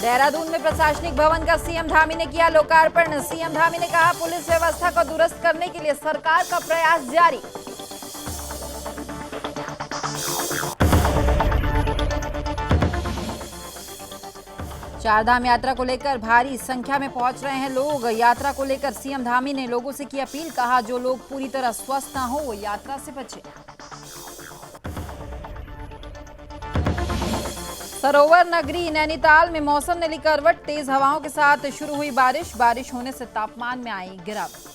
देहरादून में प्रशासनिक भवन का सीएम धामी ने किया लोकार्पण। सीएम धामी ने कहा, पुलिस व्यवस्था को दुरुस्त करने के लिए सरकार का प्रयास जारी। चारधाम यात्रा को लेकर भारी संख्या में पहुंच रहे हैं लोग। यात्रा को लेकर सीएम धामी ने लोगों से की अपील। कहा, जो लोग पूरी तरह स्वस्थ ना हो वो यात्रा से बचे। सरोवर नगरी नैनीताल में मौसम ने ली करवट। तेज हवाओं के साथ शुरू हुई बारिश होने से तापमान में आई गिरावट।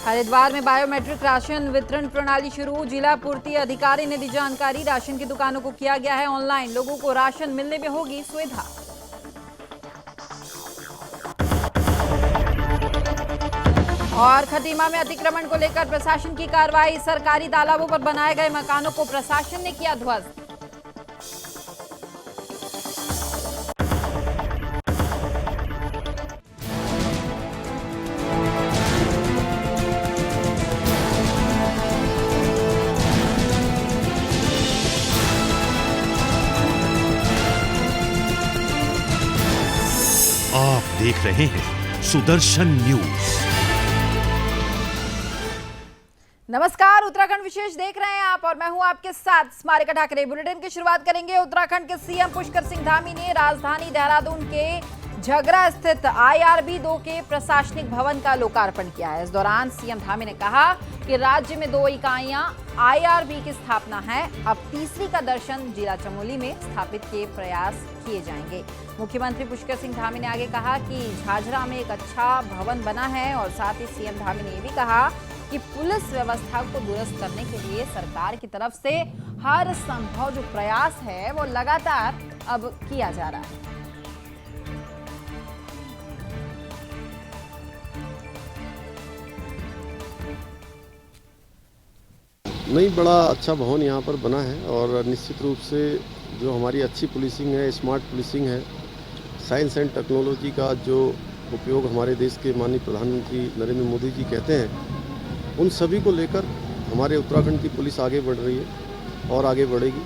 हरिद्वार में बायोमेट्रिक राशन वितरण प्रणाली शुरू। जिला पूर्ति अधिकारी ने दी जानकारी। राशन की दुकानों को किया गया है ऑनलाइन। लोगों को राशन मिलने में होगी सुविधा। और खटीमा में अतिक्रमण को लेकर प्रशासन की कार्रवाई। सरकारी तालाबों पर बनाए गए मकानों को प्रशासन ने किया ध्वस्त। आप देख रहे हैं सुदर्शन न्यूज। नमस्कार, उत्तराखंड विशेष देख रहे हैं आप और मैं हूं आपके साथ स्मारिका ठाकरे। बुलेटिन की शुरुआत करेंगे। उत्तराखंड के सीएम पुष्कर सिंह धामी ने राजधानी देहरादून के झगरा स्थित IRB 2 के प्रशासनिक भवन का लोकार्पण किया है। इस दौरान सीएम धामी ने कहा कि राज्य में 2 इकाइयां IRB की स्थापना है। अब तीसरी का दर्शन जिला चमोली में स्थापित के प्रयास किए जाएंगे। मुख्यमंत्री पुष्कर सिंह धामी ने आगे कहा कि झाझरा में एक अच्छा भवन बना है और साथ ही सीएम धामी ने यह भी कहा कि पुलिस व्यवस्था को दुरुस्त करने के लिए सरकार की तरफ से हर संभव जो प्रयास है वो लगातार अब किया जा रहा है। नहीं, बड़ा अच्छा भवन यहाँ पर बना है और निश्चित रूप से जो हमारी अच्छी पुलिसिंग है, स्मार्ट पुलिसिंग है, साइंस एंड टेक्नोलॉजी का जो उपयोग हमारे देश के माननीय प्रधानमंत्री नरेंद्र मोदी जी कहते हैं, उन सभी को लेकर हमारे उत्तराखंड की पुलिस आगे बढ़ रही है और आगे बढ़ेगी।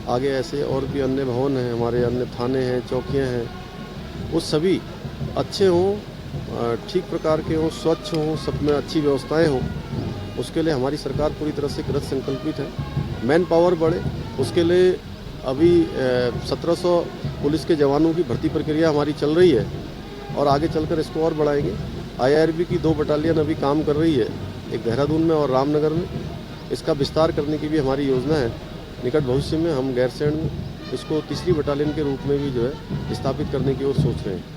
आगे ऐसे और भी अन्य भवन हैं, हमारे अन्य थाने हैं, चौकियाँ हैं, वो सभी अच्छे हों, ठीक प्रकार के हों, स्वच्छ हों, सब में अच्छी व्यवस्थाएं हों। उसके लिए हमारी सरकार पूरी तरह से कृत संकल्पित है। मैन पावर बढ़े, उसके लिए अभी 1700 पुलिस के जवानों की भर्ती प्रक्रिया हमारी चल रही है और आगे चलकर इसको और बढ़ाएंगे। IRB की 2 बटालियन अभी काम कर रही है, एक देहरादून में और रामनगर में। इसका विस्तार करने की भी हमारी योजना है। निकट भविष्य में हम गैरसैंण में इसको तीसरी बटालियन के रूप में भी जो है स्थापित करने की ओर सोच रहे हैं।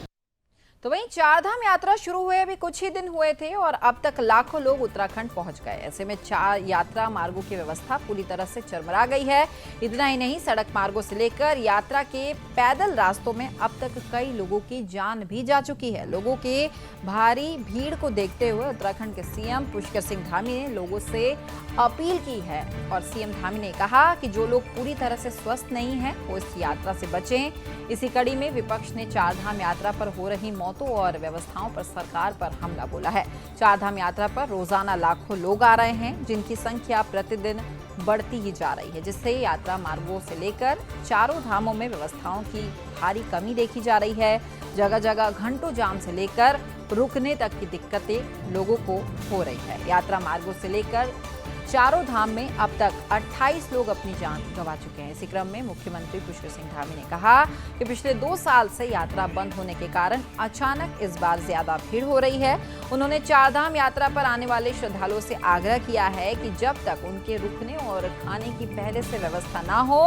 तो वहीं चारधाम यात्रा शुरू हुए अभी कुछ ही दिन हुए थे और अब तक लाखों लोग उत्तराखंड पहुंच गए। ऐसे में 4 यात्रा मार्गों की व्यवस्था पूरी तरह से चरमरा गई है। इतना ही नहीं, सड़क मार्गों से लेकर यात्रा के पैदल रास्तों में अब तक कई लोगों की जान भी जा चुकी है। लोगों के भारी भीड़ को देखते हुए उत्तराखंड के सीएम पुष्कर सिंह धामी ने लोगों से अपील की है और सीएम धामी ने कहा कि जो लोग पूरी तरह से स्वस्थ नहीं हैं वो इस यात्रा से बचें। इसी कड़ी में विपक्ष ने चारधाम यात्रा पर हो रही मौतों और व्यवस्थाओं पर सरकार पर हमला बोला है। चारधाम यात्रा पर रोजाना लाखों लोग आ रहे हैं, जिनकी संख्या प्रतिदिन बढ़ती ही जा रही है, जिससे यात्रा मार्गों से लेकर चारों धामों में व्यवस्थाओं की भारी कमी देखी जा रही है। जगह जगह घंटों जाम से लेकर रुकने तक की दिक्कतें लोगों को हो रही है। यात्रा मार्गों से लेकर चारों धाम में अब तक 28 लोग अपनी जान गंवा चुके हैं। इसी क्रम में मुख्यमंत्री पुष्कर सिंह धामी ने कहा कि पिछले 2 साल से यात्रा बंद होने के कारण अचानक इस बार ज्यादा भीड़ हो रही है। उन्होंने चारधाम यात्रा पर आने वाले श्रद्धालुओं से आग्रह किया है कि जब तक उनके रुकने और खाने की पहले से व्यवस्था ना हो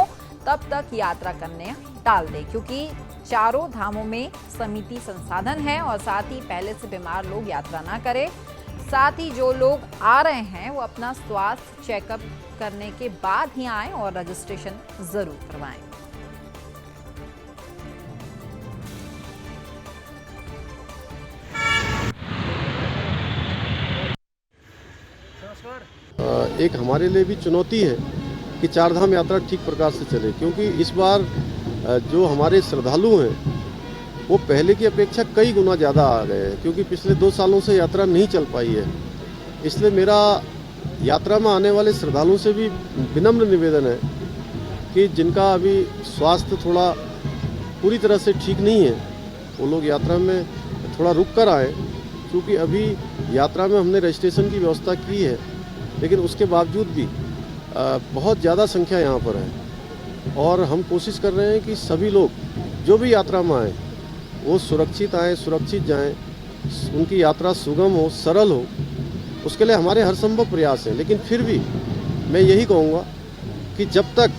तब तक यात्रा करने टाल दें, क्योंकि चारों धामों में समिति संसाधन है और साथ ही पहले से बीमार लोग यात्रा ना करें। साथ ही जो लोग आ रहे हैं वो अपना स्वास्थ्य चेकअप करने के बाद ही आएं और रजिस्ट्रेशन जरूर करवाएं। एक हमारे लिए भी चुनौती है कि चारधाम यात्रा ठीक प्रकार से चले, क्योंकि इस बार जो हमारे श्रद्धालु हैं वो पहले की अपेक्षा कई गुना ज़्यादा आ गए हैं, क्योंकि पिछले 2 सालों से यात्रा नहीं चल पाई है। इसलिए मेरा यात्रा में आने वाले श्रद्धालुओं से भी विनम्र निवेदन है कि जिनका अभी स्वास्थ्य थोड़ा पूरी तरह से ठीक नहीं है, वो लोग यात्रा में थोड़ा रुक कर आए, क्योंकि अभी यात्रा में हमने रजिस्ट्रेशन की व्यवस्था की है, लेकिन उसके बावजूद भी बहुत ज़्यादा संख्या यहाँ पर है और हम कोशिश कर रहे हैं कि सभी लोग जो भी यात्रा में आए वो सुरक्षित आएँ, सुरक्षित जाएँ, उनकी यात्रा सुगम हो, सरल हो, उसके लिए हमारे हर संभव प्रयास हैं। लेकिन फिर भी मैं यही कहूँगा कि जब तक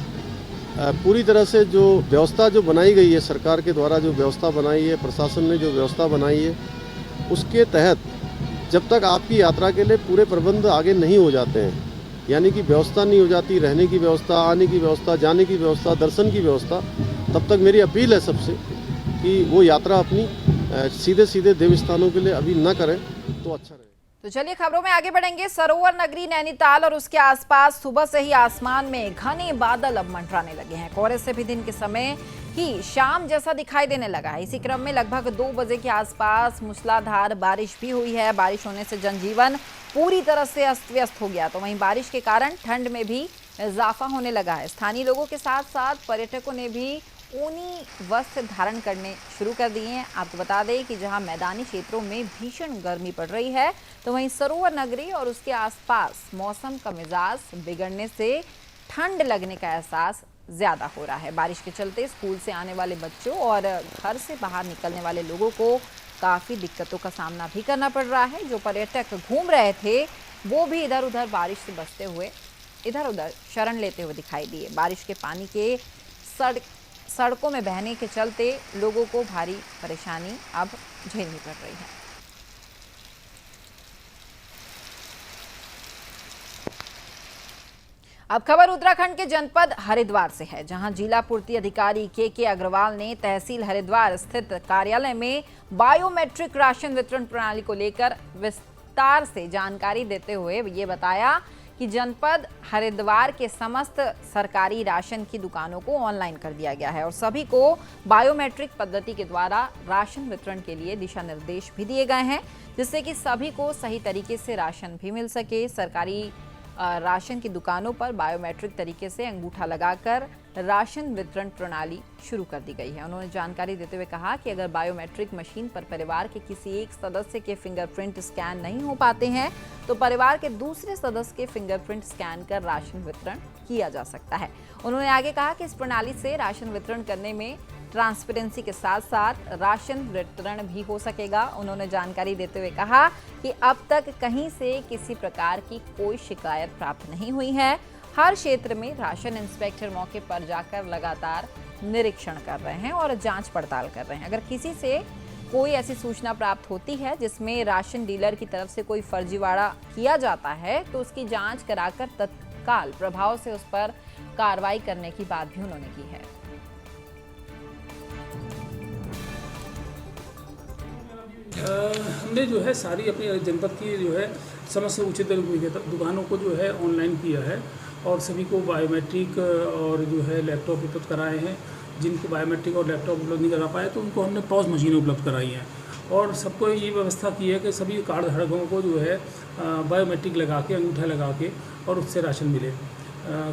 पूरी तरह से जो व्यवस्था जो बनाई गई है, सरकार के द्वारा जो व्यवस्था बनाई है, प्रशासन ने जो व्यवस्था बनाई है, उसके तहत जब तक आपकी यात्रा के लिए पूरे प्रबंध आगे नहीं हो जाते हैं, यानी कि व्यवस्था नहीं हो जाती, रहने की व्यवस्था, आने की व्यवस्था, जाने की व्यवस्था, दर्शन की व्यवस्था, तब तक मेरी अपील है सबसे कि वो यात्रा अपनी सीधे सीधे देव स्थानों के लिए अभी न करें तो अच्छा रहे। तो चलिए खबरों में आगे बढ़ेंगे। सरोवर नगरी नैनीताल और उसके आसपास सुबह से ही आसमान में घने बादल अब मंडराने लगे हैं। कोहरे से भी दिन के समय ही शाम जैसा दिखाई देने लगा है। इसी क्रम में लगभग 2 बजे के आसपास मूसलाधार बारिश भी हुई है। बारिश होने से जनजीवन पूरी तरह से अस्त व्यस्त हो गया। तो वहीं बारिश के कारण ठंड में भी इजाफा होने लगा है। स्थानीय लोगों के साथ साथ पर्यटकों ने भी ऊनी वस्त्र धारण करने शुरू कर दिए हैं। आपको बता दें कि जहां मैदानी क्षेत्रों में भीषण गर्मी पड़ रही है, तो वहीं सरोवर नगरी और उसके आसपास मौसम का मिजाज बिगड़ने से ठंड लगने का एहसास ज़्यादा हो रहा है। बारिश के चलते स्कूल से आने वाले बच्चों और घर से बाहर निकलने वाले लोगों को काफ़ी दिक्कतों का सामना भी करना पड़ रहा है। जो पर्यटक घूम रहे थे वो भी इधर उधर बारिश से बचते हुए इधर उधर शरण लेते हुए दिखाई दिए। बारिश के पानी के सड़कों में बहने के चलते लोगों को भारी परेशानी अब झेलनी पड़ रही है। अब खबर उत्तराखंड के जनपद हरिद्वार से है, जहां जिला पूर्ति अधिकारी के अग्रवाल ने तहसील हरिद्वार स्थित कार्यालय में बायोमेट्रिक राशन वितरण प्रणाली को लेकर विस्तार से जानकारी देते हुए ये बताया कि जनपद हरिद्वार के समस्त सरकारी राशन की दुकानों को ऑनलाइन कर दिया गया है और सभी को बायोमेट्रिक पद्धति के द्वारा राशन वितरण के लिए दिशा निर्देश भी दिए गए हैं, जिससे कि सभी को सही तरीके से राशन भी मिल सके। सरकारी राशन की दुकानों पर बायोमेट्रिक तरीके से अंगूठा लगाकर राशन वितरण प्रणाली शुरू कर दी गई है। उन्होंने जानकारी देते हुए कहा कि अगर बायोमेट्रिक मशीन पर परिवार के किसी एक सदस्य के फिंगरप्रिंट स्कैन नहीं हो पाते हैं तो परिवार के दूसरे सदस्य के फिंगरप्रिंट स्कैन कर राशन वितरण किया जा सकता है। उन्होंने आगे कहा कि इस प्रणाली से राशन वितरण करने में ट्रांसपेरेंसी के साथ साथ राशन वितरण भी हो सकेगा। उन्होंने जानकारी देते हुए कहा कि अब तक कहीं से किसी प्रकार की कोई शिकायत प्राप्त नहीं हुई है। हर क्षेत्र में राशन इंस्पेक्टर मौके पर जाकर लगातार निरीक्षण कर रहे हैं और जांच पड़ताल कर रहे हैं। अगर किसी से कोई ऐसी सूचना प्राप्त होती है जिसमें राशन डीलर की तरफ से कोई फर्जीवाड़ा किया जाता है तो उसकी जांच कराकर तत्काल प्रभाव से उस पर कार्रवाई करने की बात भी उन्होंने की है। हमने जो है सारी अपनी जनपद की जो है समस्त उचित दुकानों को जो है ऑनलाइन किया है और सभी को बायोमेट्रिक और जो है लैपटॉप उपलब्ध कराए हैं। जिनको बायोमेट्रिक और लैपटॉप उपलब्ध नहीं करा पाए तो उनको हमने पॉज मशीनें उपलब्ध कराई हैं और सबको ये व्यवस्था की है कि सभी कार्ड धारकों को जो है बायोमेट्रिक लगा के, अंगूठा लगा के और उससे राशन मिले।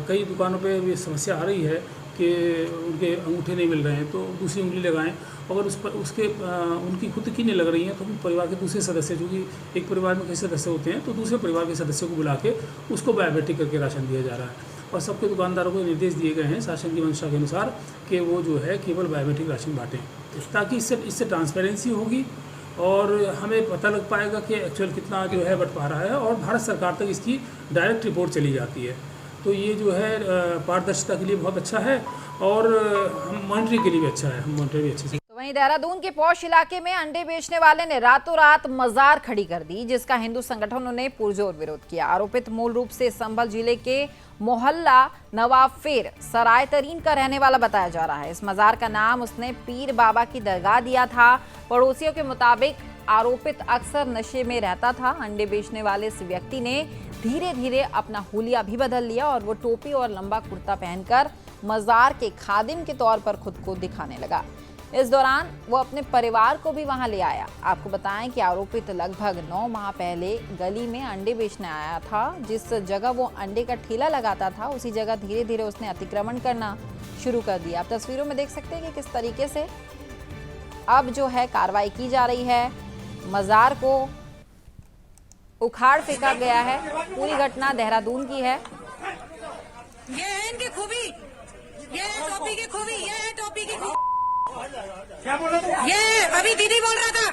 कई दुकानों पे ये समस्या आ रही है कि उनके अंगूठे नहीं मिल रहे हैं तो दूसरी उंगली लगाएं। अगर उस पर उनकी खुद की नहीं लग रही हैं तो परिवार के दूसरे सदस्य, जो कि एक परिवार में कई सदस्य होते हैं, तो दूसरे परिवार के सदस्यों को बुला के उसको बायोमेट्रिक करके राशन दिया जा रहा है। और सबके दुकानदारों को निर्देश दिए गए हैं शासन की मंशा के अनुसार कि वो जो है केवल बायोमेट्रिक राशन बांटें, ताकि इससे ट्रांसपेरेंसी होगी और हमें पता लग पाएगा कि एक्चुअल कितना जो है बंट पा रहा है और भारत सरकार तक इसकी डायरेक्ट रिपोर्ट चली जाती है। तो ये जो है पारदर्शिता के लिए बहुत अच्छा है और हम मॉनिटरिंग के लिए भी अच्छा है, हम मॉनिटर भी अच्छे से। तो वहीं देहरादून के पौष इलाके में अंडे बेचने वाले ने रातों रात मजार खड़ी कर दी, जिसका हिंदू संगठनों ने पुरजोर विरोध किया। आरोपित मूल रूप से संभल जिले के मोहल्ला नवाबफेर सराय तरीन का रहने वाला बताया जा रहा है। इस मजार का नाम उसने पीर बाबा की दरगाह दिया था। पड़ोसियों के मुताबिक आरोपित अक्सर नशे में रहता था। अंडे बेचने वाले इस व्यक्ति ने धीरे धीरे अपना हुलिया भी बदल लिया और वो टोपी और लंबा कुर्ता पहनकर मजार के खादिम के तौर पर खुद को दिखाने लगा। इस दौरान वो अपने परिवार को भी वहां ले आया। आपको बताएं कि आरोपित लगभग 9 माह पहले गली में अंडे बेचने आया था। जिस जगह वो अंडे का ठेला लगाता था उसी जगह धीरे धीरे उसने अतिक्रमण करना शुरू कर दिया। आप तस्वीरों में देख सकते हैं कि किस तरीके से अब जो है कार्रवाई की जा रही है। मजार को उखाड़ फेंका गया है। पूरी घटना देहरादून की है। ये है इनकी खूबी, ये है टोपी की खूबी, ये है टोपी की खूबी। क्या बोल रहे थे? ये अभी दीदी बोल रहा था।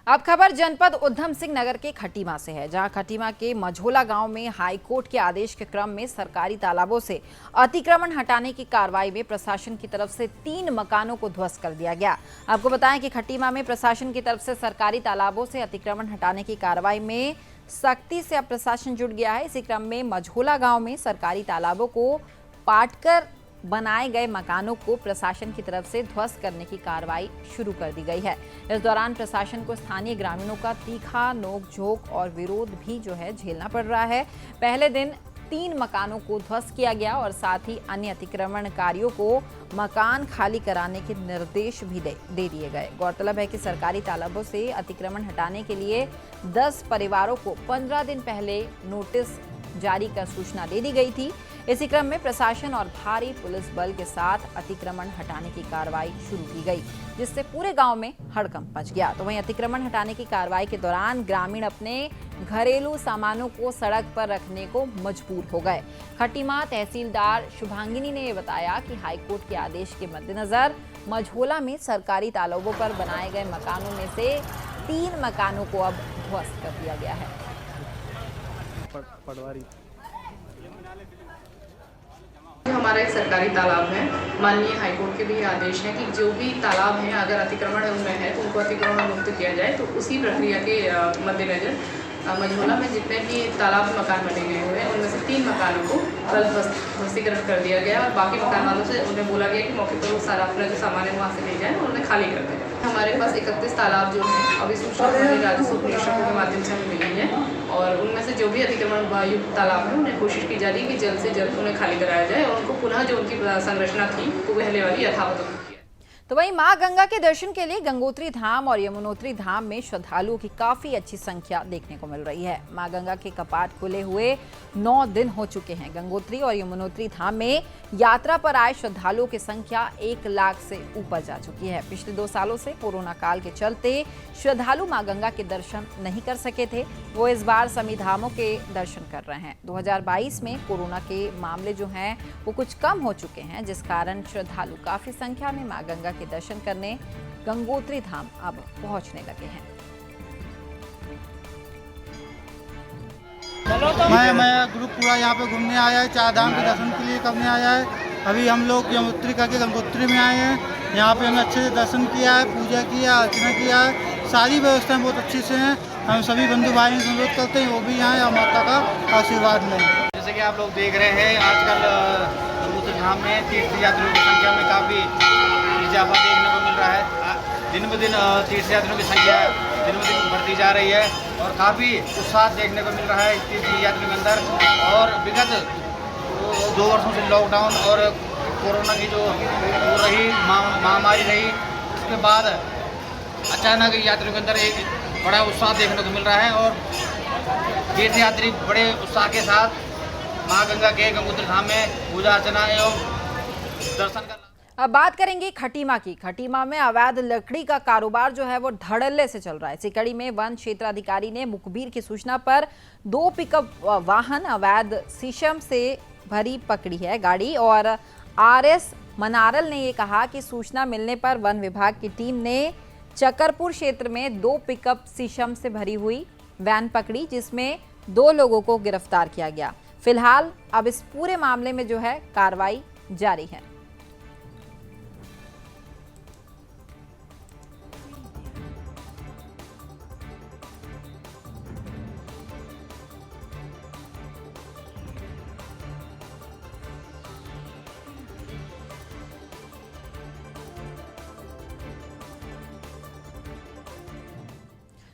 अब खबर जनपद उधम सिंह नगर के खटीमा से है, जहां खटीमा के मझोला गांव में हाईकोर्ट के आदेश के क्रम में सरकारी तालाबों से अतिक्रमण हटाने की कार्रवाई में प्रशासन की तरफ से 3 मकानों को ध्वस्त कर दिया गया। आपको बताएं कि खटीमा में प्रशासन की तरफ से सरकारी तालाबों से अतिक्रमण हटाने की कार्रवाई में सख्ती से अब प्रशासन जुट गया है। इसी क्रम में मझोला गाँव में सरकारी तालाबों को पाटकर बनाए गए मकानों को प्रशासन की तरफ से ध्वस्त करने की कार्रवाई शुरू कर दी गई है। इस दौरान प्रशासन को स्थानीय ग्रामीणों का तीखा नोक-झोंक और विरोध भी जो है झेलना पड़ रहा है। पहले दिन 3 मकानों को ध्वस्त किया गया और साथ ही अन्य अतिक्रमणकारियों को मकान खाली कराने के निर्देश भी दे दिए गए। गौरतलब है कि सरकारी तालाबों से अतिक्रमण हटाने के लिए 10 परिवारों को 15 दिन पहले नोटिस जारी कर सूचना दे दी गई थी। इसी क्रम में प्रशासन और भारी पुलिस बल के साथ अतिक्रमण हटाने की कार्रवाई शुरू की गई, जिससे पूरे गांव में हड़कंप मच गया। तो वहीं अतिक्रमण हटाने की कार्रवाई के दौरान ग्रामीण अपने घरेलू सामानों को सड़क पर रखने को मजबूर हो गए। खटीमा तहसीलदार शुभांगिनी ने बताया कि हाईकोर्ट के आदेश के मद्देनजर मझोला में सरकारी तालाबों पर बनाए गए मकानों में से 3 मकानों को अब ध्वस्त कर दिया गया है। हमारा एक सरकारी तालाब है। माननीय हाईकोर्ट के भी आदेश है कि जो भी तालाब हैं अगर अतिक्रमण उनमें है तो उनको अतिक्रमण मुक्त किया जाए। तो उसी प्रक्रिया के मद्देनजर मझोला में जितने भी तालाब मकान बने गए हुए हैं उनमें से 3 मकानों को कल ध्वस्तीकरण कर दिया गया और बाकी मकान वालों से उन्हें बोला गया कि मौके पर वो सारा अपना जो सामान है वहाँ से ले जाएँ और उन्हें खाली कर दें। हमारे पास 31 तालाब जो हैं अभी सूचना राजस्व निरीक्षकों के माध्यम से हमें मिली है और उनमें से जो भी अतिक्रमण युक्त तालाब है उन्हें कोशिश की जा रही है कि जल्द से जल्द उन्हें खाली कराया जाए और उनको पुनः जो उनकी संरचना थी वो पहले वाली यथावत। तो वहीं मां गंगा के दर्शन के लिए गंगोत्री धाम और यमुनोत्री धाम में श्रद्धालुओं की काफी अच्छी संख्या देखने को मिल रही है। मां गंगा के कपाट खुले हुए 9 दिन हो चुके हैं। गंगोत्री और यमुनोत्री धाम में यात्रा पर आए श्रद्धालुओं की संख्या 1 लाख से ऊपर जा चुकी है। पिछले 2 सालों से कोरोना काल के चलते श्रद्धालु मां गंगा के दर्शन नहीं कर सके थे। वो इस बार सभी धामों के दर्शन कर रहे हैं। 2022 में कोरोना के मामले जो हैं वो कुछ कम हो चुके हैं, जिस कारण श्रद्धालु काफी संख्या में मां गंगा के दर्शन करने गंगोत्री धाम अब पहुंचने लगे हैं। मैं ग्रुप पूरा यहाँ पे घूमने आया है, 4 धाम के दर्शन के लिए करने आया है। अभी हम लोग यमुनोत्री करके गंगोत्री में आए हैं। यहाँ पे हमने अच्छे से दर्शन किया है, पूजा किया, अर्चना किया है। सारी व्यवस्थाएं बहुत अच्छी से हैं। हम सभी बंधु भाई से अनुरोध करते हैं वो भी यहाँ और माता का आशीर्वाद लें। जैसे कि आप लोग देख रहे हैं आजकल गंगोत्री धाम में तीर्थयात्रियों की संख्या में काफ़ी इजाफा देखने को मिल रहा है। दिन ब दिन तीर्थयात्रियों की संख्या दिन ब दिन बढ़ती जा रही है और काफ़ी उत्साह देखने को मिल रहा है तीर्थयात्रियों के अंदर। और विगत 2 वर्षों से लॉकडाउन और कोरोना की जो वो रही महामारी रही, उसके बाद अचानक यात्रियों के अंदर एक बड़ा उत्साह देखने को मिल रहा है और तीर्थयात्री बड़े उत्साह के साथ माँ गंगा के गंगोत्री धाम में पूजा अर्चना एवं दर्शन करना। अब बात करेंगे खटीमा की। खटीमा में अवैध लकड़ी का कारोबार जो है वो धड़ल्ले से चल रहा है। इसी कड़ी में वन क्षेत्राधिकारी ने मुखबिर की सूचना पर 2 पिकअप वाहन अवैध शीशम से भरी पकड़ी है गाड़ी। और आरएस मनारल ने ये कहा कि सूचना मिलने पर वन विभाग की टीम ने चकरपुर क्षेत्र में 2 पिकअप शीशम से भरी हुई वैन पकड़ी, जिसमें 2 लोगों को गिरफ्तार किया गया। फिलहाल अब इस पूरे मामले में जो है कार्रवाई जारी है।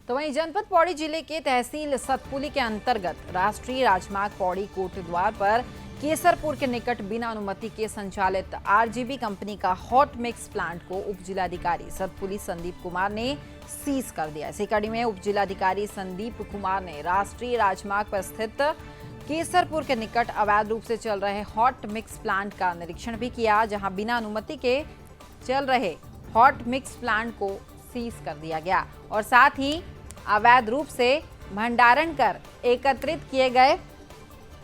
तो तो वहीं जनपद पौड़ी जिले के तहसील सतपुली के अंतर्गत राष्ट्रीय राजमार्ग पौड़ी कोटद्वार पर केसरपुर के निकट बिना अनुमति के संचालित आरजीबी कंपनी का हॉट मिक्स प्लांट को उप जिलाधिकारी सतपुली संदीप कुमार ने सीज कर दिया। इसी कड़ी में उप जिलाधिकारी संदीप कुमार ने राष्ट्रीय राजमार्ग पर स्थित केसरपुर के निकट अवैध रूप से चल रहे हॉट मिक्स प्लांट का निरीक्षण भी किया, जहां बिना अनुमति के चल रहे हॉट मिक्स प्लांट को सीज कर दिया गया और साथ ही अवैध रूप से भंडारण कर एकत्रित किए गए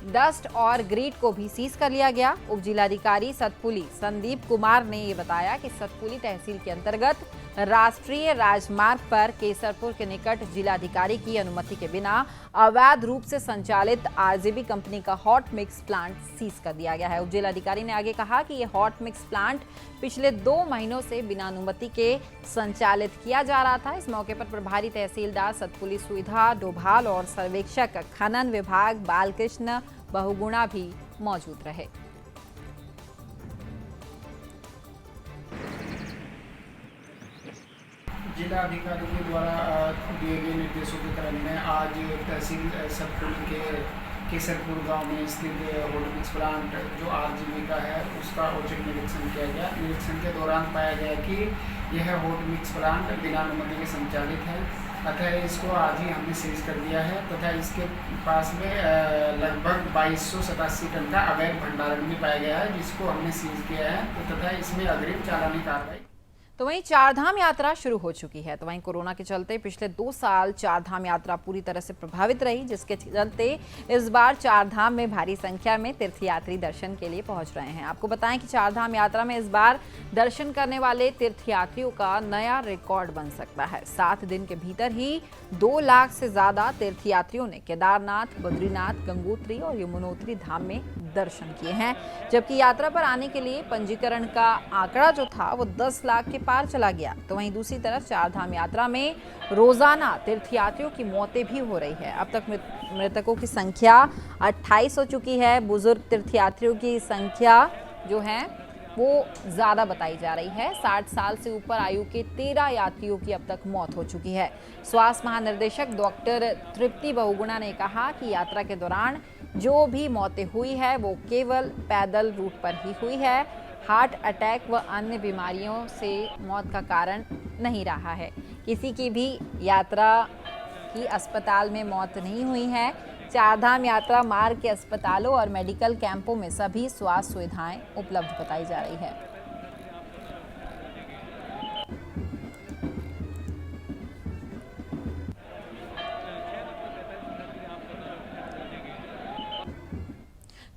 डस्ट और ग्रीट को भी सीज कर लिया गया। उप जिलाधिकारी सतपुली संदीप कुमार ने ये बताया कि सतपुली तहसील के अंतर्गत राष्ट्रीय राजमार्ग पर केसरपुर के निकट जिलाधिकारी की अनुमति के बिना अवैध रूप से संचालित आरजीबी कंपनी का हॉट मिक्स प्लांट सीज कर दिया गया है। उप जिलाधिकारी ने आगे कहा कि यह हॉट मिक्स प्लांट पिछले 2 महीनों से बिना अनुमति के संचालित किया जा रहा था। इस मौके पर प्रभारी तहसीलदार सतपुली सुविधा डोभाल और सर्वेक्षक खनन विभाग बालकृष्ण बहुगुणा भी मौजूद रहे। जिला अधिकारी के द्वारा दिए गए निर्देशों के क्रम में आज तहसील सतपुली के केसरपुर गांव में स्थित हॉट मिक्स प्लांट जो आरजीबी का है उसका औचक निरीक्षण किया गया। निरीक्षण के दौरान पाया गया कि यह हॉट मिक्स प्लांट बिना अनुमति के संचालित है, अतः इसको आज ही हमने सीज कर दिया है तथा इसके पास में लगभग 2287 टन का अवैध भंडारण भी पाया गया है, जिसको हमने सीज किया है तथा इसमें अग्रिम चालानी कार्रवाई। तो वहीं चारधाम यात्रा शुरू हो चुकी है। तो वहीं कोरोना के चलते पिछले 2 साल चारधाम यात्रा पूरी तरह से प्रभावित रही, जिसके चलते इस बार चारधाम में भारी संख्या में तीर्थयात्री दर्शन के लिए पहुंच रहे हैं। आपको बताएं कि चारधाम यात्रा में इस बार दर्शन करने वाले तीर्थयात्रियों का नया रिकॉर्ड बन सकता है। 7 दिन के भीतर ही 2 लाख से ज्यादा तीर्थयात्रियों ने केदारनाथ, बद्रीनाथ, गंगोत्री और यमुनोत्री धाम में दर्शन किए हैं, जबकि यात्रा पर आने के लिए पंजीकरण का आंकड़ा जो था वो 10 लाख के पार चला गया। तो वहीं दूसरी तरफ चारधाम यात्रा में रोजाना तीर्थयात्रियों की मौतें भी हो रही है। अब तक मृतकों की संख्या 28 हो चुकी है। बुजुर्ग तीर्थयात्रियों की संख्या जो है वो ज़्यादा बताई जा रही है। 60 साल से ऊपर आयु के 13 यात्रियों की अब तक मौत हो चुकी है। स्वास्थ्य महानिदेशक डॉक्टर तृप्ति बहुगुणा ने कहा कि यात्रा के दौरान जो भी मौतें हुई है वो केवल पैदल रूट पर ही हुई है। हार्ट अटैक व अन्य बीमारियों से मौत का कारण नहीं रहा है। किसी की भी यात्रा की अस्पताल में मौत नहीं हुई है। चारधाम यात्रा मार्ग के अस्पतालों और मेडिकल कैंपों में सभी स्वास्थ्य सुविधाएं उपलब्ध बताई जा रही है।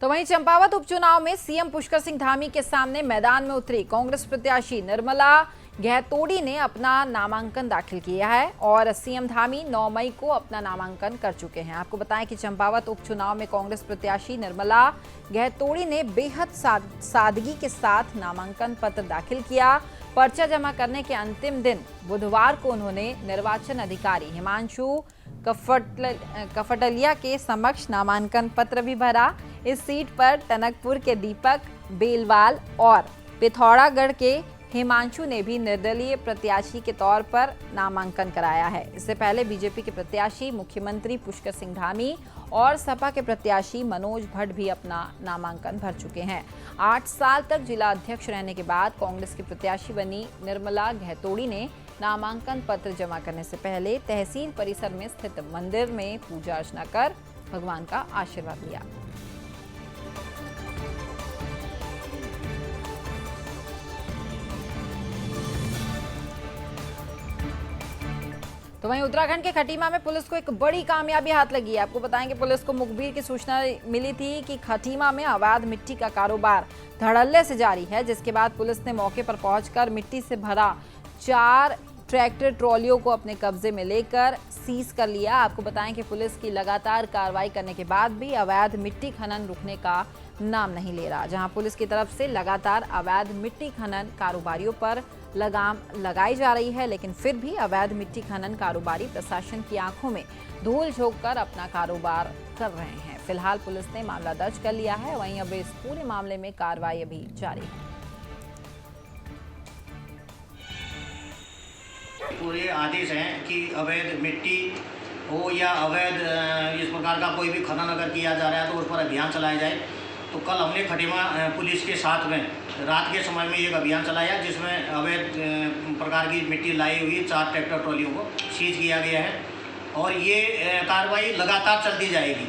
तो वहीं चंपावत उपचुनाव में सीएम पुष्कर सिंह धामी के सामने मैदान में उतरी कांग्रेस प्रत्याशी निर्मला गहतोड़ी ने अपना नामांकन दाखिल किया है और सीएम धामी 9 मई को अपना नामांकन कर चुके हैं। आपको बताएं कि चंपावत उपचुनाव में कांग्रेस प्रत्याशी निर्मला गहतोड़ी ने बेहद सादगी के साथ नामांकन पत्र दाखिल किया। पर्चा जमा करने के अंतिम दिन बुधवार को उन्होंने निर्वाचन अधिकारी हिमांशु कफटलिया के समक्ष नामांकन पत्र भी भरा। इस सीट पर टनकपुर के दीपक बेलवाल और पिथौरागढ़ के हिमांशु ने भी निर्दलीय प्रत्याशी के तौर पर नामांकन कराया है। इससे पहले बीजेपी के प्रत्याशी मुख्यमंत्री पुष्कर सिंह धामी और सपा के प्रत्याशी मनोज भट्ट भी अपना नामांकन भर चुके हैं। 8 साल तक जिला अध्यक्ष रहने के बाद कांग्रेस की प्रत्याशी बनी निर्मला गहतोड़ी ने नामांकन पत्र जमा करने से पहले तहसील परिसर में स्थित मंदिर में पूजा अर्चना कर भगवान का आशीर्वाद लिया। तो वहीं उत्तराखंड के खटीमा में पुलिस को एक बड़ी कामयाबी हाथ लगी है। आपको बताएंगे पुलिस को मुखबिर की सूचना मिली थी कि खटीमा में अवैध मिट्टी का कारोबार धड़ल्ले से जारी है, जिसके बाद पुलिस ने मौके पर पहुंचकर मिट्टी से भरा 4 ट्रैक्टर ट्रॉलियों को अपने कब्जे में लेकर सीज कर लिया। आपको बताएं कि पुलिस की लगातार कार्रवाई करने के बाद भी अवैध मिट्टी खनन रुकने का नाम नहीं ले रहा। जहां पुलिस की तरफ से लगातार अवैध मिट्टी खनन कारोबारियों पर लगाम लगाई जा रही है, लेकिन फिर भी अवैध मिट्टी खनन कारोबारी प्रशासन की आंखों में धूल झोंककर अपना कारोबार कर रहे हैं। फिलहाल पुलिस ने मामला दर्ज कर लिया है। वहीं अब इस पूरे मामले में कार्रवाई अभी जारी है। पूरे आदेश हैं कि अवैध मिट्टी हो या अवैध इस प्रकार का कोई भी खनन अगर किया जा रहा है तो उस पर अभियान चलाया जाए। तो कल हमने खटीमा पुलिस के साथ में रात के समय में एक अभियान चलाया जिसमें अवैध प्रकार की मिट्टी लाई हुई 4 ट्रैक्टर ट्रॉलियों को सीज किया गया है और ये कार्रवाई लगातार चलती जाएगी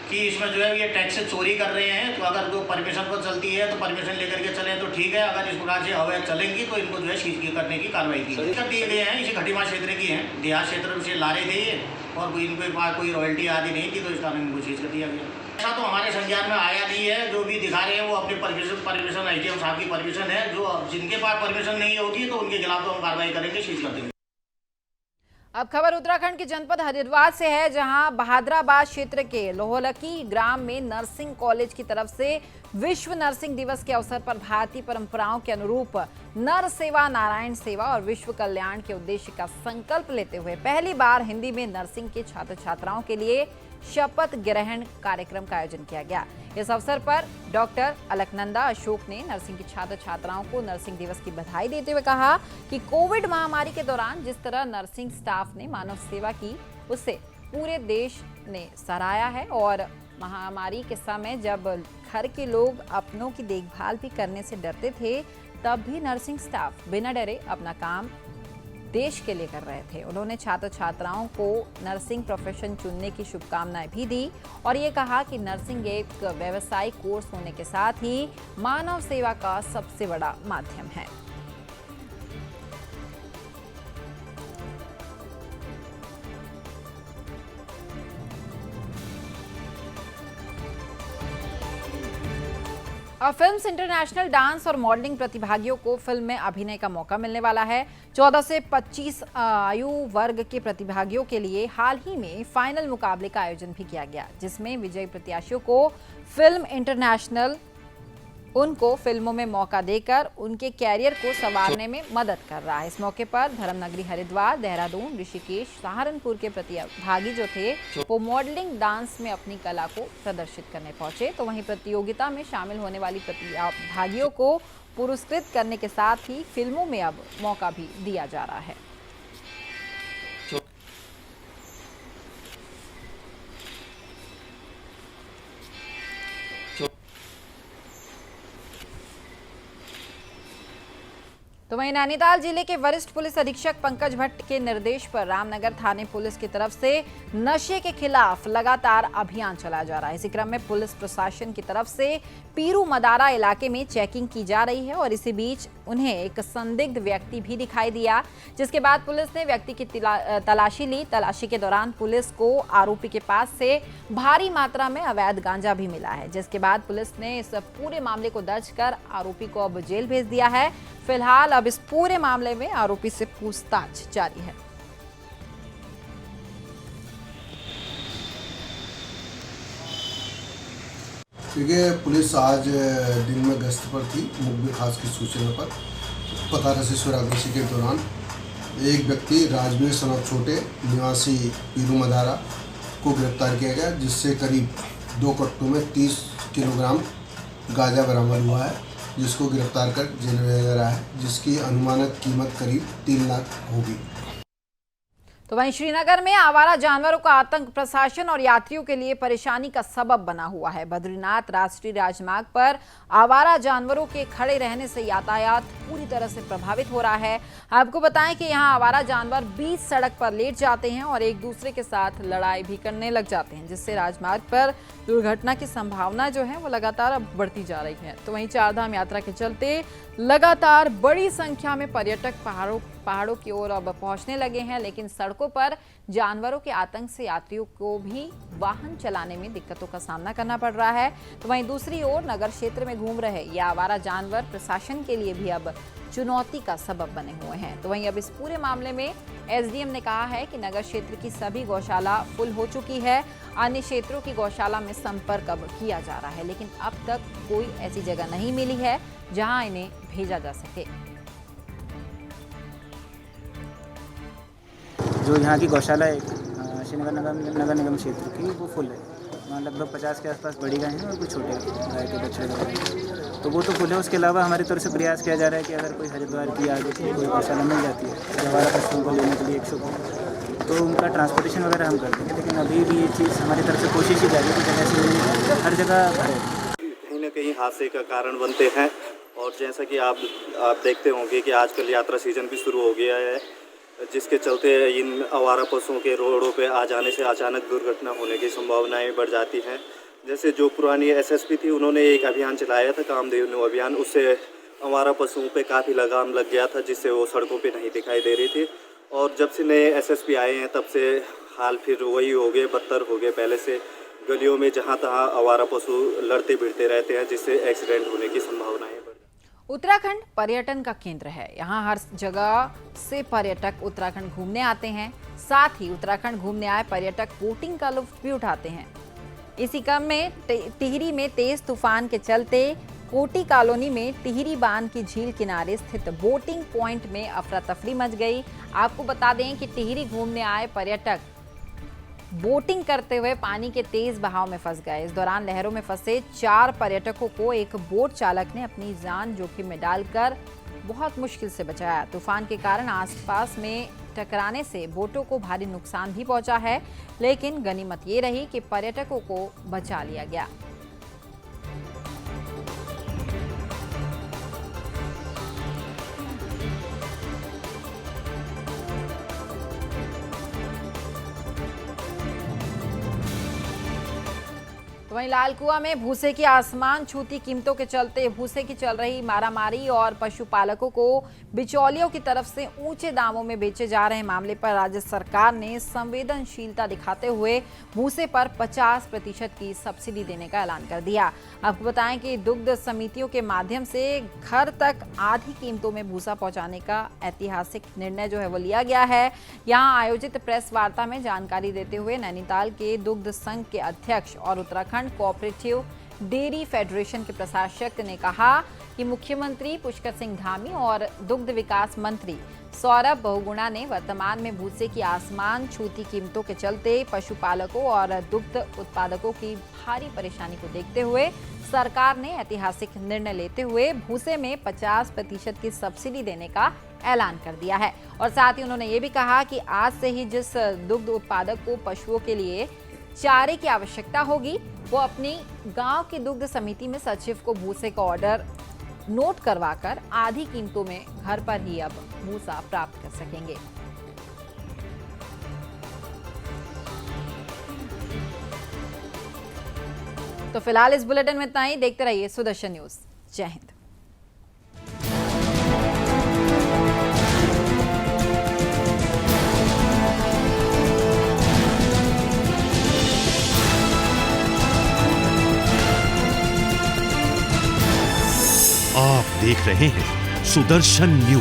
कि इसमें जो है ये टैक्स चोरी कर रहे हैं। तो अगर जो परमिशन पर चलती है तो परमिशन लेकर के चलें तो ठीक है, अगर इस प्रकार से अवैध चलेंगी तो इनको जो है सीज करने की कार्रवाई की कर दिए गए हैं। इसी खटीमा क्षेत्र की हैं, देहात क्षेत्र से ला रहे थे ये और इनके पास कोई रॉयल्टी आदि नहीं थी तो इस कारण इनको सीज कर दिया गया। ऐसा तो हमारे संज्ञान में आया नहीं है। जो भी दिखा रहे हैं वो अपनी परमिशन IGM साहब की परमिशन है। जो जिनके पास परमिशन नहीं होगी तो उनके खिलाफ तो हम कार्रवाई करेंगे, सीज कर देंगे। अब खबर उत्तराखंड के जनपद हरिद्वार से है, जहां बहादुराबाद क्षेत्र के लोहलकी ग्राम में नर्सिंग कॉलेज की तरफ से विश्व नर्सिंग दिवस के अवसर पर भारतीय परंपराओं के अनुरूप नर सेवा नारायण सेवा और विश्व कल्याण के उद्देश्य का संकल्प लेते हुए पहली बार हिंदी में नर्सिंग के छात्र छात्राओं के लिए शपथ ग्रहण कार्यक्रम का आयोजन किया गया। इस अवसर पर डॉक्टर अलकनंदा अशोक ने नर्सिंग के छात्र छात्राओं को नर्सिंग दिवस की बधाई देते हुए कहा कि कोविड महामारी के दौरान जिस तरह नर्सिंग स्टाफ ने मानव सेवा की उसे पूरे देश ने सराहा है और महामारी के समय जब घर के लोग अपनों की देखभाल भी करने से डरते थे तब भी नर्सिंग स्टाफ बिना डरे अपना काम देश के लिए कर रहे थे। उन्होंने छात्र छात्राओं को नर्सिंग प्रोफेशन चुनने की शुभकामनाएं भी दी और ये कहा कि नर्सिंग एक व्यावसायिक कोर्स होने के साथ ही मानव सेवा का सबसे बड़ा माध्यम है। अब फिल्म्स इंटरनेशनल डांस और मॉडलिंग प्रतिभागियों को फिल्म में अभिनय का मौका मिलने वाला है। 14 से 25 आयु वर्ग के प्रतिभागियों के लिए हाल ही में फाइनल मुकाबले का आयोजन भी किया गया, जिसमें विजयी प्रत्याशियों को फिल्म इंटरनेशनल उनको फिल्मों में मौका देकर उनके कैरियर को संवारने में मदद कर रहा है। इस मौके पर धर्मनगरी हरिद्वार, देहरादून, ऋषिकेश, सहारनपुर के प्रतिभागी जो थे वो मॉडलिंग डांस में अपनी कला को प्रदर्शित करने पहुंचे। तो वहीं प्रतियोगिता में शामिल होने वाली प्रतिभागियों को पुरस्कृत करने के साथ ही फिल्मों में अब मौका भी दिया जा रहा है। तो वहीं नैनीताल जिले के वरिष्ठ पुलिस अधीक्षक पंकज भट्ट के निर्देश पर रामनगर थाने पुलिस की तरफ से नशे के खिलाफ लगातार अभियान चलाया जा रहा है। इसी क्रम में पुलिस प्रशासन की तरफ से पीरू मदारा इलाके में चेकिंग की जा रही है और इसी बीच उन्हें एक संदिग्ध व्यक्ति भी दिखाई दिया, जिसके बाद पुलिस ने व्यक्ति की तलाशी ली। तलाशी के दौरान पुलिस को आरोपी के पास से भारी मात्रा में अवैध गांजा भी मिला है, जिसके बाद पुलिस ने इस पूरे मामले को दर्ज कर आरोपी को अब जेल भेज दिया है। फिलहाल अब इस पूरे मामले में आरोपी से पूछताछ जारी है। क्योंकि पुलिस आज दिन में गश्त पर थी, मुखबिर खास की सूचना पर पता रसी सुरागशी के दौरान एक व्यक्ति राजवीर सनत छोटे निवासी पीरू मदारा को गिरफ्तार किया गया, जिससे करीब 2 कट्टों में 30 किलोग्राम गांजा बरामद हुआ है, जिसको गिरफ्तार कर जेल भेजा जा रहा है, जिसकी अनुमानित कीमत करीब 3 लाख होगी। तो वहीं श्रीनगर में आवारा जानवरों का आतंक प्रशासन और यात्रियों के लिए परेशानी का सबब बना हुआ है। बद्रीनाथ राष्ट्रीय राजमार्ग पर आवारा जानवरों के खड़े रहने से यातायात पूरी तरह से प्रभावित हो रहा है। आपको बताएं कि यहां आवारा जानवर बीच सड़क पर लेट जाते हैं और एक दूसरे के साथ लड़ाई भी करने लग जाते हैं, जिससे राजमार्ग पर दुर्घटना की संभावना जो है वो लगातार अब बढ़ती जा रही है। तो वहीं चारधाम यात्रा के चलते लगातार बड़ी संख्या में पर्यटक पहाड़ों की ओर अब पहुंचने लगे हैं, लेकिन सड़कों पर जानवरों के आतंक से यात्रियों को भी वाहन चलाने में दिक्कतों का सामना करना पड़ रहा है। तो वहीं दूसरी ओर नगर क्षेत्र में घूम रहे ये आवारा जानवर प्रशासन के लिए भी अब चुनौती का सबब बने हुए हैं। तो वहीं अब इस पूरे मामले में एसडीएम ने कहा है कि नगर क्षेत्र की सभी गौशाला फुल हो चुकी है। अन्य क्षेत्रों की गौशाला में संपर्क अब किया जा रहा है, लेकिन अब तक कोई ऐसी जगह नहीं मिली है जहां इन्हें भेजा जा सके। जो यहाँ की गौशाला है श्रीनगर नगर निगम क्षेत्र की, वो फुल है। वहाँ लगभग 50 के आसपास बड़ी गाय हैं और कुछ छोटे गाय के बछड़े हैं। तो वो तो फुल है। उसके अलावा हमारी तरफ से प्रयास किया जा रहा है कि अगर कोई हरिद्वार की आगे की कोई गौशाला मिल जाती है जवारा पशुओं को लेने के लिए 100 को, तो उनका ट्रांसपोर्टेशन वगैरह हम कर देंगे। लेकिन अभी भी ये चीज़ हमारी तरफ से कोशिश ही जारी है कि जगह से मिलने हर जगह भरे। कहीं ना कहीं हादसे का कारण बनते हैं। और जैसा कि आप देखते होंगे कि आजकल यात्रा सीजन भी शुरू हो गया है, जिसके चलते इन आवारा पशुओं के रोडों पे आ जाने से अचानक दुर्घटना होने की संभावनाएं बढ़ जाती हैं। जैसे जो पुरानी एसएसपी थी, उन्होंने एक अभियान चलाया था, कामधेनु अभियान। उससे आवारा पशुओं पे काफ़ी लगाम लग गया था, जिससे वो सड़कों पे नहीं दिखाई दे रही थी। और जब से नए एसएसपी आए हैं तब से हाल फिर वही हो गए, बदतर हो गए पहले से। गलियों में जहाँ तहाँ आवारा पशु लड़ते भिड़ते रहते हैं, जिससे एक्सीडेंट होने की संभावनाएं बढ़। उत्तराखंड पर्यटन का केंद्र है। यहाँ हर जगह से पर्यटक उत्तराखंड घूमने आते हैं। साथ ही उत्तराखंड घूमने आए पर्यटक बोटिंग का लुत्फ भी उठाते हैं। इसी क्रम में टिहरी में तेज तूफान के चलते कोटी कॉलोनी में टिहरी बांध की झील किनारे स्थित बोटिंग पॉइंट में अफरा तफरी मच गई। आपको बता दें कि टिहरी घूमने आए पर्यटक बोटिंग करते हुए पानी के तेज बहाव में फंस गए। इस दौरान लहरों में फंसे 4 पर्यटकों को एक बोट चालक ने अपनी जान जोखिम में डालकर बहुत मुश्किल से बचाया। तूफान के कारण आसपास में टकराने से बोटों को भारी नुकसान भी पहुंचा है, लेकिन गनीमत ये रही कि पर्यटकों को बचा लिया गया। वहीं लालकुआ में भूसे की आसमान छूती कीमतों के चलते भूसे की चल रही मारामारी और पशुपालकों को बिचौलियों की तरफ से ऊंचे दामों में बेचे जा रहे मामले पर राज्य सरकार ने संवेदनशीलता दिखाते हुए भूसे पर 50% की सब्सिडी देने का ऐलान कर दिया। आपको बताएं कि दुग्ध समितियों के माध्यम से घर तक आधी कीमतों में भूसा पहुंचाने का ऐतिहासिक निर्णय जो है वो लिया गया है। यहाँ आयोजित प्रेस वार्ता में जानकारी देते हुए नैनीताल के दुग्ध संघ के अध्यक्ष और उत्तराखंड कोऑपरेटिव डेयरी फेडरेशन के प्रशासक ने कहा कि मुख्यमंत्री पुष्कर सिंह धामी और दुग्ध विकास मंत्री सौरभ बहुगुणा ने वर्तमान में भूसे की आसमान छूती कीमतों के चलते पशुपालकों और दुग्ध उत्पादकों की भारी परेशानी को देखते हुए सरकार ने ऐतिहासिक निर्णय लेते हुए भूसे में 50% की सब्सिडी देने का ऐलान कर दिया है। और साथ ही उन्होंने ये भी कहा कि आज से ही जिस दुग्ध उत्पादक को पशुओं के लिए चारे की आवश्यकता होगी, वो अपनी गांव की दुग्ध समिति में सचिव को भूसे का ऑर्डर नोट करवाकर आधी कीमतों में घर पर ही अब भूसा प्राप्त कर सकेंगे। तो फिलहाल इस बुलेटिन में इतना ही। देखते रहिए सुदर्शन न्यूज। जय हिंद। आप देख रहे हैं सुदर्शन न्यूज।